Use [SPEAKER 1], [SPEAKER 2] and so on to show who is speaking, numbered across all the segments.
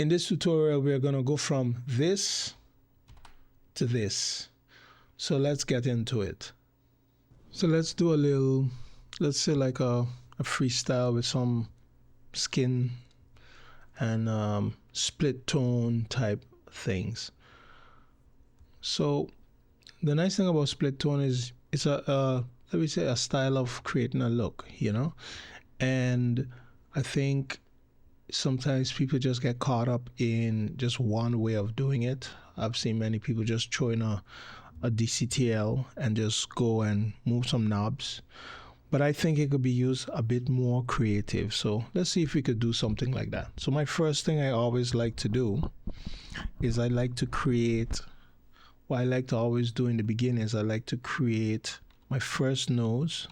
[SPEAKER 1] In this tutorial, we're going to go from this to this. So let's get into it. So let's do a little, let's say like a freestyle with some skin and split tone type things. So the nice thing about split tone is it's a let me say a style of creating a look, you know, and I think sometimes people just get caught up in just one way of doing it. I've seen many people just throw in a DCTL and just go and move some knobs, but I think it could be used a bit more creative. So let's see if we could do something like that. So my first thing I always like to do is I like to create, what I like to always do in the beginning is I like to create my first nodes.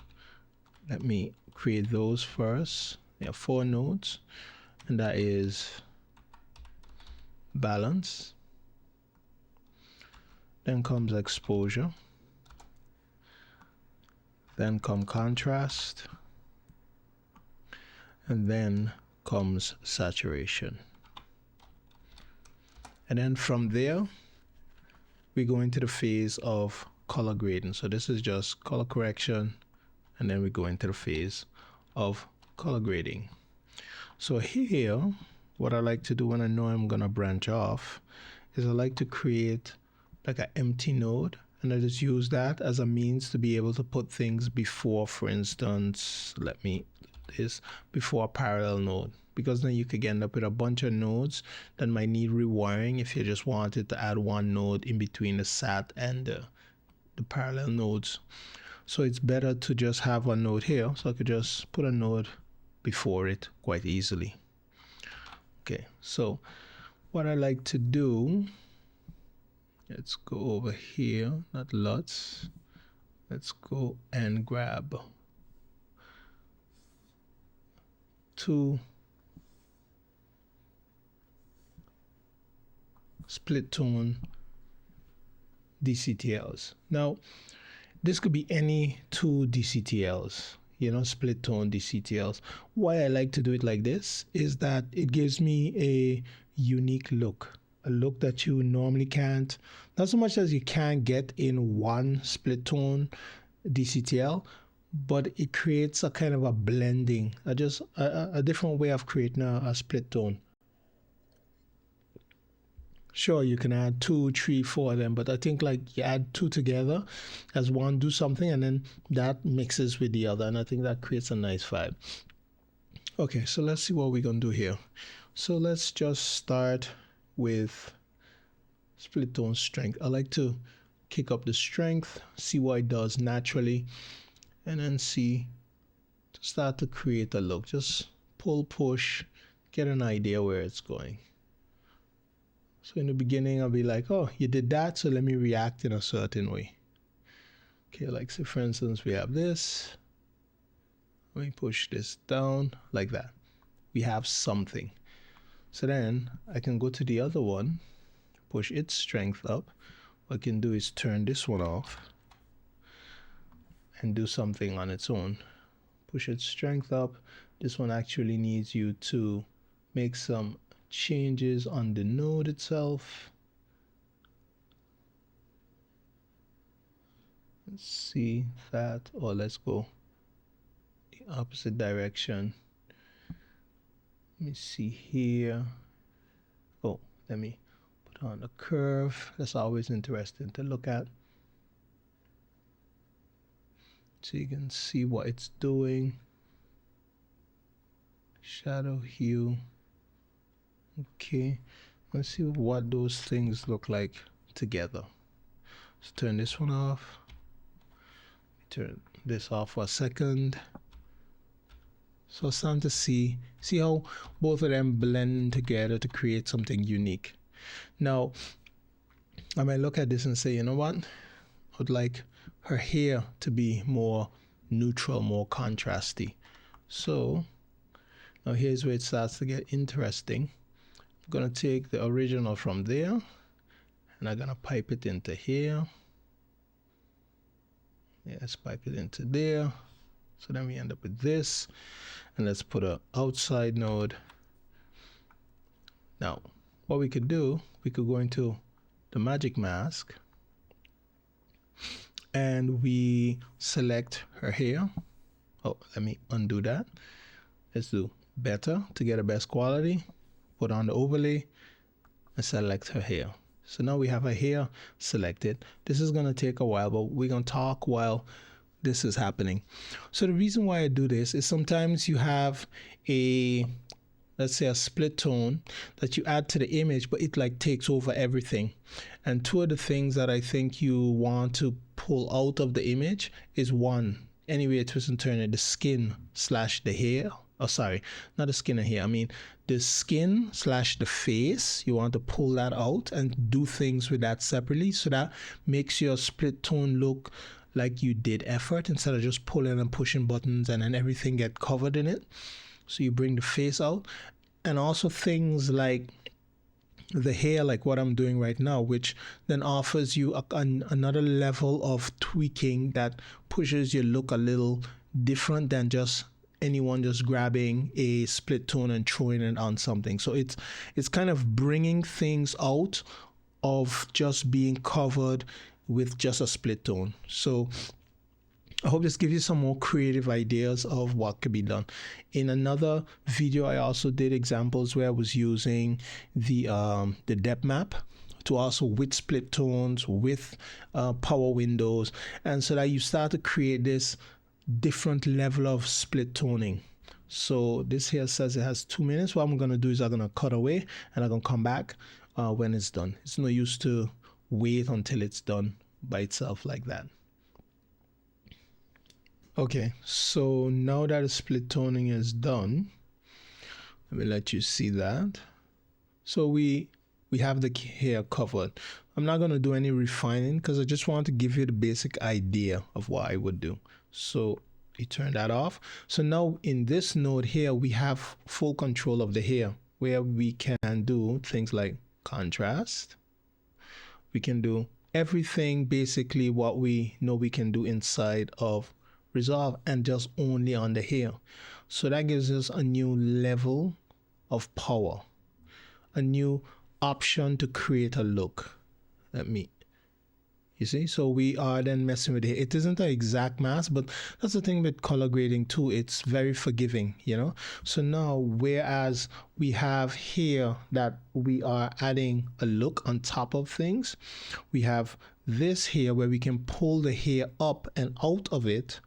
[SPEAKER 1] Let me create those first. There are 4 nodes, and that is balance. Then comes exposure. Then come contrast. And then comes saturation. And then from there, we go into the phase of color grading. So this is just color correction, and then we go into the phase of color grading. So here, what I like to do when I know I'm gonna branch off is I like to create like an empty node, and I just use that as a means to be able to put things before, for instance, let me do this, before a parallel node, because then you could end up with a bunch of nodes that might need rewiring if you just wanted to add one node in between the SAT and the parallel nodes. So it's better to just have a node here, so I could just put a node before it quite easily. Okay, so what I like to do, let's go over here, not lots, let's go and grab 2 split tone DCTLs. Now this could be any 2 DCTLs, you know, split tone DCTLs. Why I like to do it like this is that it gives me a unique look, a look that you normally can't, not so much as you can't get in one split tone DCTL, but it creates a kind of a blending, just a different way of creating a split tone. Sure, you can add 2, 3, 4 of them, but I think like you add 2 together as one, do something, and then that mixes with the other, and I think that creates a nice vibe. Okay, so let's see what we're gonna do here. So let's just start with split tone strength. I like to kick up the strength, see what it does naturally, and then see to start to create a look. Just pull, push, get an idea where it's going. So in the beginning, I'll be like, oh, you did that, so let me react in a certain way. Okay, like say for instance, we have this. Let me push this down like that. We have something. So then I can go to the other one, push its strength up. What I can do is turn this one off and do something on its own. Push its strength up. This one actually needs you to make some changes on the node itself. Let's see that, or let's go the opposite direction. Let me see here. Oh, let me put on a curve. That's always interesting to look at, so you can see what it's doing. Shadow hue. Okay, let's see what those things look like together. Let's turn this one off. Turn this off for a second. So it's time to see how both of them blend together to create something unique. Now, I might look at this and say, you know what? I would like her hair to be more neutral, more contrasty. So now here's where it starts to get interesting. I'm gonna take the original from there and I'm gonna pipe it into here. Yeah, let's pipe it into there. So then we end up with this, and let's put an outside node. Now what we could do, we could go into the magic mask and we select her hair. Oh, let me undo that. Let's do better to get the best quality. Put on the overlay and select her hair. So now we have her hair selected. This is going to take a while, but we're going to talk while this is happening. So the reason why I do this is sometimes you have a, let's say, a split tone that you add to the image, but it like takes over everything. And two of the things that I think you want to pull out of the image is one, anyway, twist and turn it, the skin slash the hair. Oh, sorry, not the skin and hair. I mean, the skin slash the face. You want to pull that out and do things with that separately. So that makes your split tone look like you did effort instead of just pulling and pushing buttons and then everything get covered in it. So you bring the face out, and also things like the hair, like what I'm doing right now, which then offers you another level of tweaking that pushes your look a little different than just anyone just grabbing a split tone and throwing it on something. So it's kind of bringing things out of just being covered with just a split tone. So I hope this gives you some more creative ideas of what could be done. In another video, I also did examples where I was using the depth map to also with split tones, with power windows, and so that you start to create this different level of split toning. So this here says it has 2 minutes. What I'm going to do is I'm going to cut away and I'm going to come back when it's done. It's no use to wait until it's done by itself like that. Okay, so now that the split toning is done, let me let you see that. So we have the hair covered. I'm not going to do any refining because I just want to give you the basic idea of what I would do. So you turn that off. So now in this node here, we have full control of the hair, where we can do things like contrast. We can do everything basically what we know we can do inside of Resolve, and just only on the hair. So that gives us a new level of power, a new option to create a look. You see, so we are then messing with it. It isn't an exact mask, but that's the thing with color grading too. It's very forgiving, you know. So now, whereas we have here that we are adding a look on top of things, we have this here where we can pull the hair up and out of it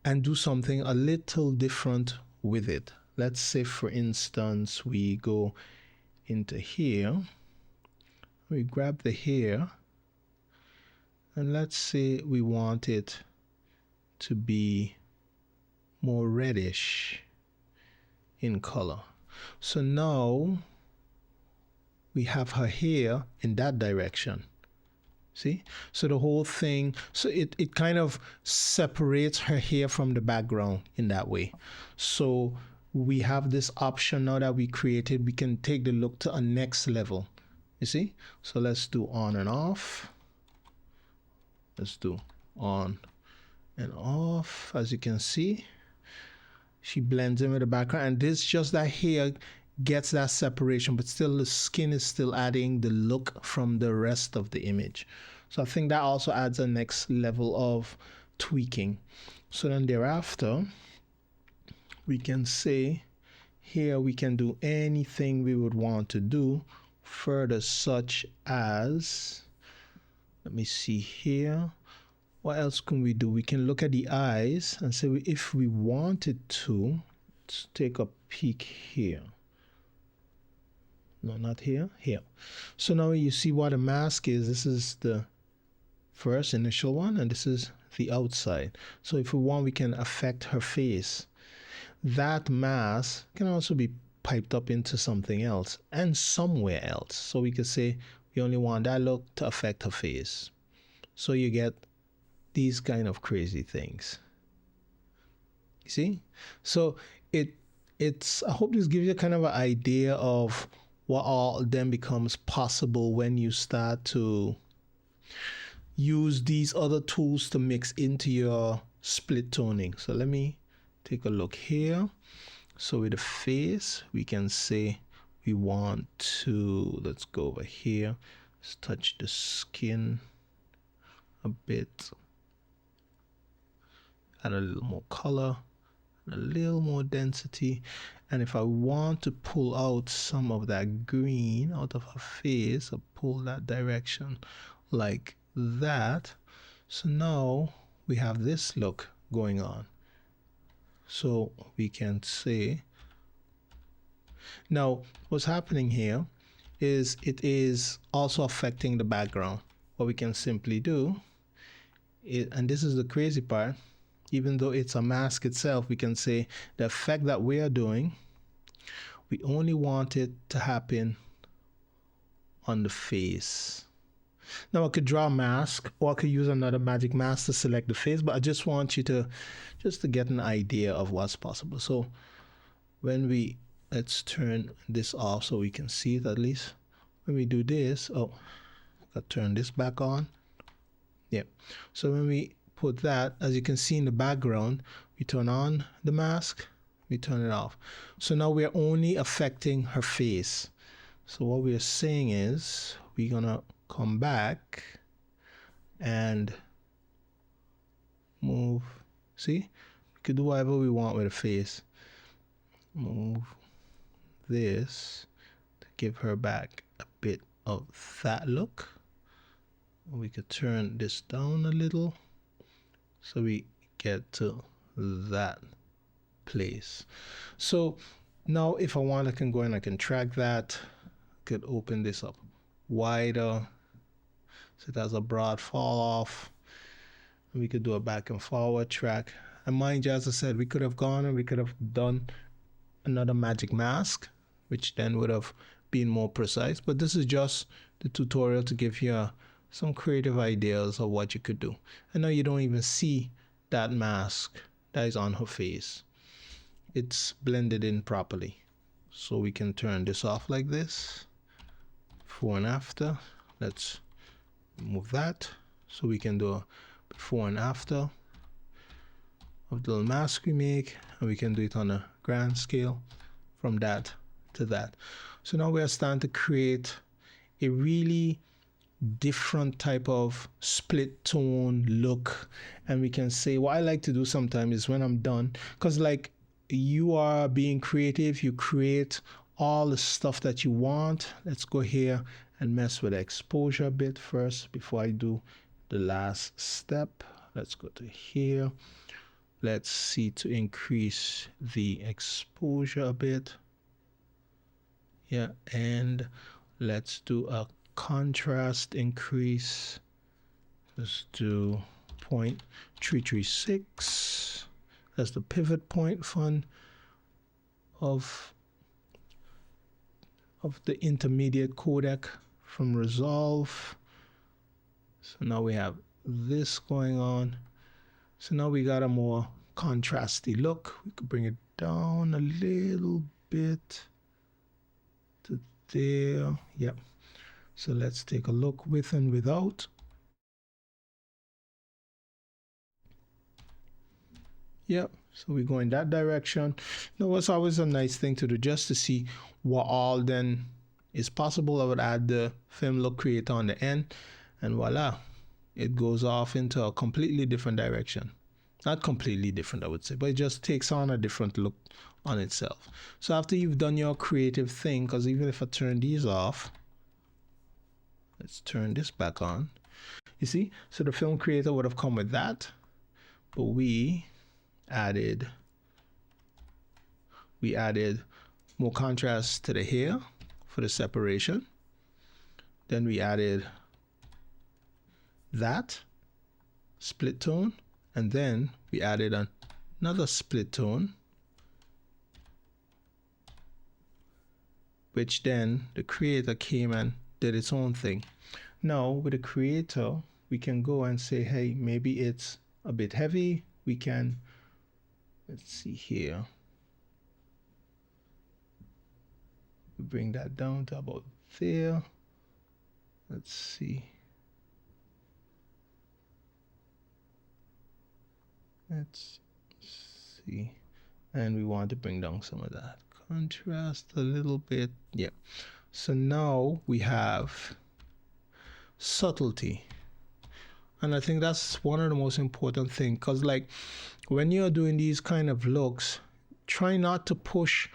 [SPEAKER 1] and do something a little different with it. Let's say, for instance, we go into here, we grab the hair, and let's say we want it to be more reddish in color. So now we have her hair in that direction. See? So the whole thing, so it kind of separates her hair from the background in that way. So we have this option now that we created. We can take the look to a next level. You see? So let's do on and off. Let's do on and off. As you can see, she blends in with the background, and this just that hair gets that separation, but still the skin is still adding the look from the rest of the image. So I think that also adds a next level of tweaking. So then thereafter, we can say here we can do anything we would want to do further, such as, let me see here. What else can we do? We can look at the eyes and say if we wanted to, let's take a peek here. No, not here, here. So now you see what a mask is. This is the first initial one, and this is the outside. So if we want, we can affect her face. That mask can also be piped up into something else and somewhere else. So we could say we only want that look to affect her face. So you get these kind of crazy things. You see? So it's I hope this gives you kind of an idea of what all then becomes possible when you start to use these other tools to mix into your split toning. So let me take a look here. So with the face, we can say we want to, let's go over here, let's touch the skin a bit, add a little more color, a little more density. And if I want to pull out some of that green out of her face, I'll pull that direction like that. So now we have this look going on. So we can say, now what's happening here is it is also affecting the background. What we can simply do is, and this is the crazy part, even though it's a mask itself, we can say the effect that we are doing, we only want it to happen on the face. Now I could draw a mask, or I could use another magic mask to select the face, but I just want you to get an idea of what's possible. So when we, let's turn this off so we can see it at least. When we do this, oh, I'll turn this back on. Yep. So when we put that, as you can see in the background, we turn on the mask, we turn it off. So now we're only affecting her face. So what we're saying is we're gonna come back and move. See, we could do whatever we want with the face. Move this to give her back a bit of that look. We could turn this down a little so we get to that place. So now if I want, I can go and I can track that. I could open this up wider so it has a broad fall off. We could do a back and forward track. And mind you, as I said, we could have gone and we could have done another magic mask, which then would have been more precise. But this is just the tutorial to give you some creative ideas of what you could do. And now you don't even see that mask that is on her face. It's blended in properly. So we can turn this off like this. Before and after. Let's move that so we can do a before and after of the little mask we make, and we can do it on a grand scale from that to that. So now we are starting to create a really different type of split tone look. And we can say, what I like to do sometimes is when I'm done, because like you are being creative, you create all the stuff that you want. Let's go here and mess with the exposure a bit first before I do the last step. Let's go to here. Let's see to increase the exposure a bit. Yeah, and let's do a contrast increase. Let's do 0.336. That's the pivot point fun of the intermediate codec from Resolve. So now we have this going on. So now we got a more contrasty look. We could bring it down a little bit to there. Yep. So let's take a look with and without. Yep. So we go in that direction. Now it's always a nice thing to do just to see what all then is possible. I would add the film look creator on the end, and voila, it goes off into a completely different direction. Not completely different, I would say, but it just takes on a different look on itself. So after you've done your creative thing, because even if I turn these off, let's turn this back on. You see, so the film creator would have come with that, but we added more contrast to the hair for the separation. Then we added that split tone, and then we added another split tone, which then the creator came and did its own thing. Now with the creator, we can go and say, hey, maybe it's a bit heavy. We can, let's see here, we bring that down to about there. Let's see. Let's see. And we want to bring down some of that contrast a little bit. Yeah. So now we have subtlety. And I think that's one of the most important things, because like when you're doing these kind of looks, try not to push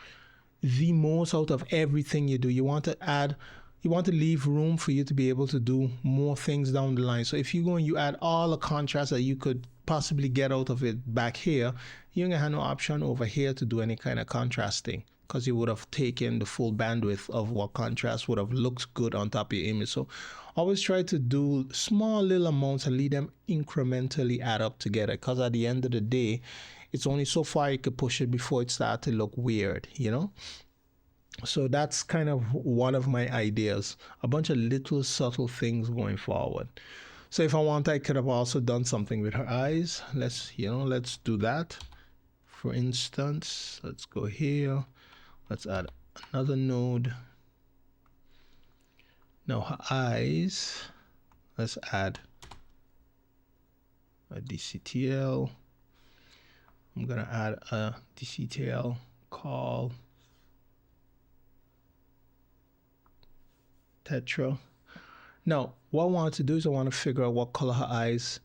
[SPEAKER 1] the most out of everything you do. You want to leave room for you to be able to do more things down the line. So if you go and you add all the contrast that you could possibly get out of it back here, you're gonna have no option over here to do any kind of contrasting, because you would have taken the full bandwidth of what contrast would have looked good on top of your image. So always try to do small little amounts and let them incrementally add up together, because at the end of the day, it's only so far you could push it before it starts to look weird, you know? So that's kind of one of my ideas, a bunch of little subtle things going forward. So if I want, I could have also done something with her eyes. Let's do that. For instance, let's go here. Let's add another node. Now her eyes, let's add a DCTL. I'm gonna add a DCTL call tetra. Now what I want to do is I want to figure out what color her eyes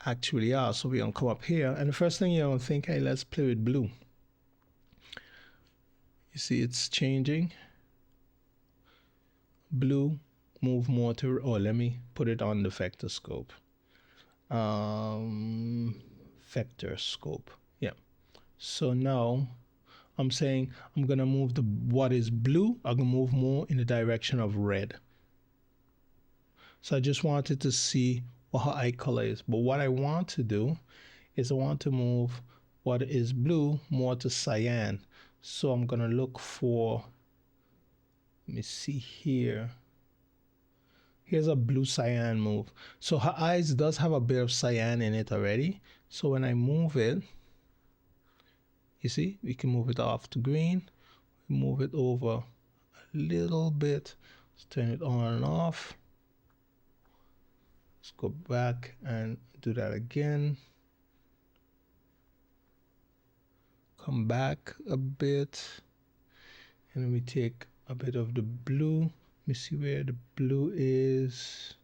[SPEAKER 1] actually are. So we're gonna come up here, and the first thing you're gonna think, hey, let's play with blue. You see it's changing. Blue, move more to, oh, let me put it on the vector scope. Vector scope, yeah. So now I'm saying I'm gonna move what is blue, I'm gonna move more in the direction of red. So I just wanted to see what her eye color is. But what I want to do is I want to move what is blue more to cyan. So I'm gonna look for, let me see here. Here's a blue cyan move. So her eyes does have a bit of cyan in it already. So when I move it, you see, we can move it off to green, move it over a little bit, let's turn it on and off. Let's go back and do that again. Come back a bit, and then we take a bit of the blue. Let me see where the blue is.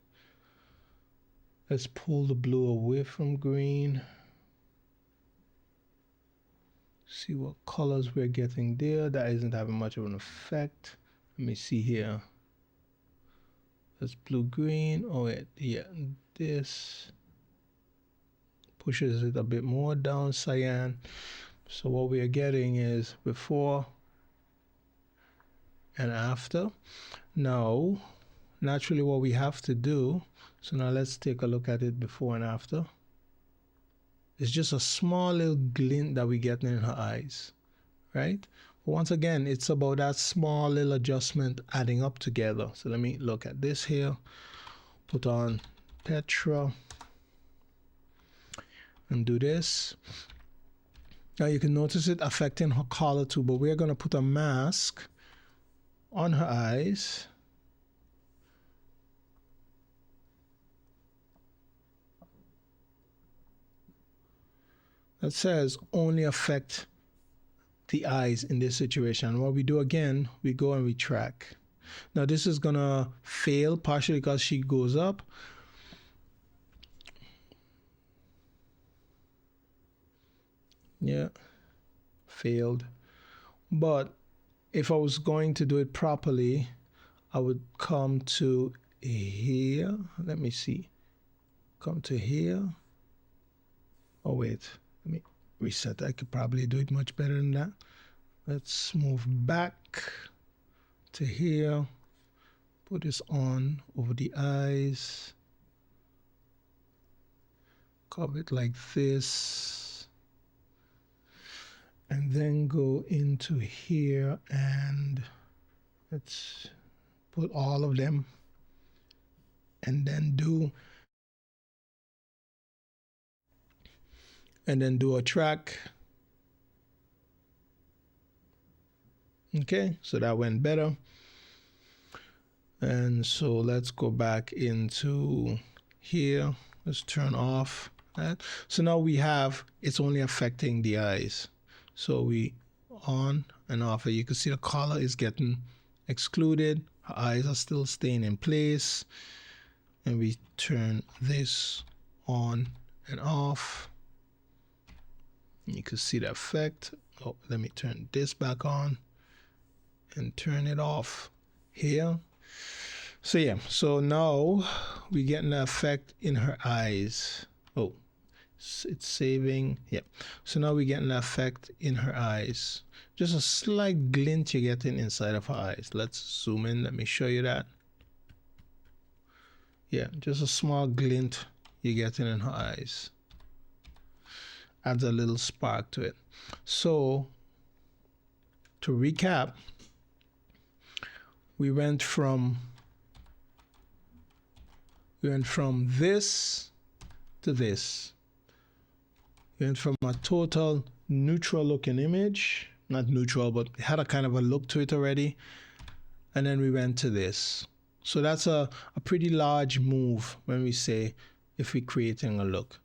[SPEAKER 1] Let's pull the blue away from green. See what colors we're getting there. That isn't having much of an effect. Let me see here. That's blue green. Oh wait, yeah, this pushes it a bit more down, cyan. So what we are getting is before and after. Now, naturally what we have to do, so now let's take a look at it before and after. It's just a small little glint that we get in her eyes, right? But once again, it's about that small little adjustment adding up together. So let me look at this here, put on tetra, and do this. Now you can notice it affecting her color too, but we're gonna put a mask on her eyes. That says only affect the eyes in this situation. What we do again, we go and we track. Now this is gonna fail partially because she goes up. Yeah, failed. But if I was going to do it properly, I would come to here. Let me see. Come to here. Oh wait, let me reset. I could probably do it much better than that. Let's move back to here. Put this on over the eyes. Cover it like this. And then go into here and let's put all of them and then do a track. Okay, so that went better. And so let's go back into here. Let's turn off that. So now we have, it's only affecting the eyes. So we on and off. You can see the color is getting excluded. Her eyes are still staying in place. And we turn this on and off. You can see the effect. Oh, let me turn this back on and turn it off here. So yeah, so now we're getting the effect in her eyes. Oh, it's saving. Yeah, so now we're getting the effect in her eyes. Just a slight glint you're getting inside of her eyes. Let's zoom in. Let me show you that. Yeah, just a small glint you're getting in her eyes. Adds a little spark to it. So to recap, we went from this to this. We went from a total neutral looking image, not neutral, but it had a kind of a look to it already. And then we went to this. So that's a pretty large move when we say if we're creating a look.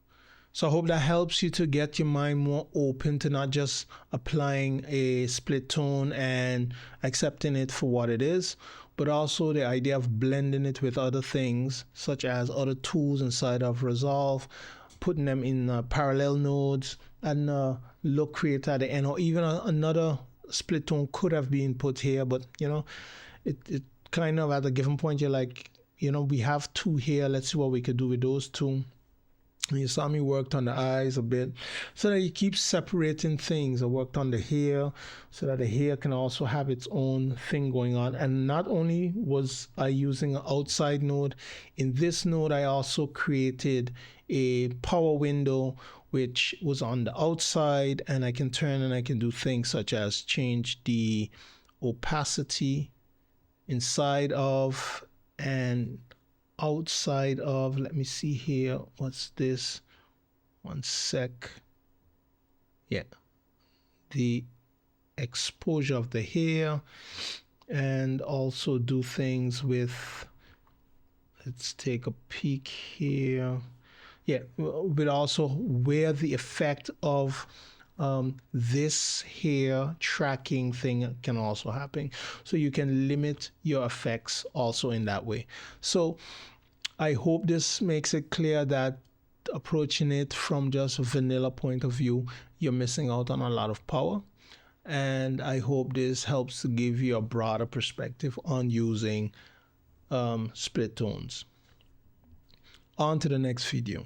[SPEAKER 1] So I hope that helps you to get your mind more open to not just applying a split tone and accepting it for what it is, but also the idea of blending it with other things, such as other tools inside of Resolve, putting them in parallel nodes, and look creator at the end, or even another split tone could have been put here, but you know, it kind of at a given point, you're like, you know, we have two here, let's see what we could do with those two. And you saw me worked on the eyes a bit, so that you keep separating things. I worked on the hair so that the hair can also have its own thing going on. And not only was I using an outside node, in this node I also created a power window which was on the outside, and I can turn and I can do things such as change the opacity inside of and outside of. Let me see here, what's this, one sec. Yeah, the exposure of the hair, and also do things with, let's take a peek here. Yeah, but also where the effect of this hair tracking thing can also happen. So you can limit your effects also in that way. So I hope this makes it clear that approaching it from just a vanilla point of view, you're missing out on a lot of power. And I hope this helps to give you a broader perspective on using split tones. On to the next video.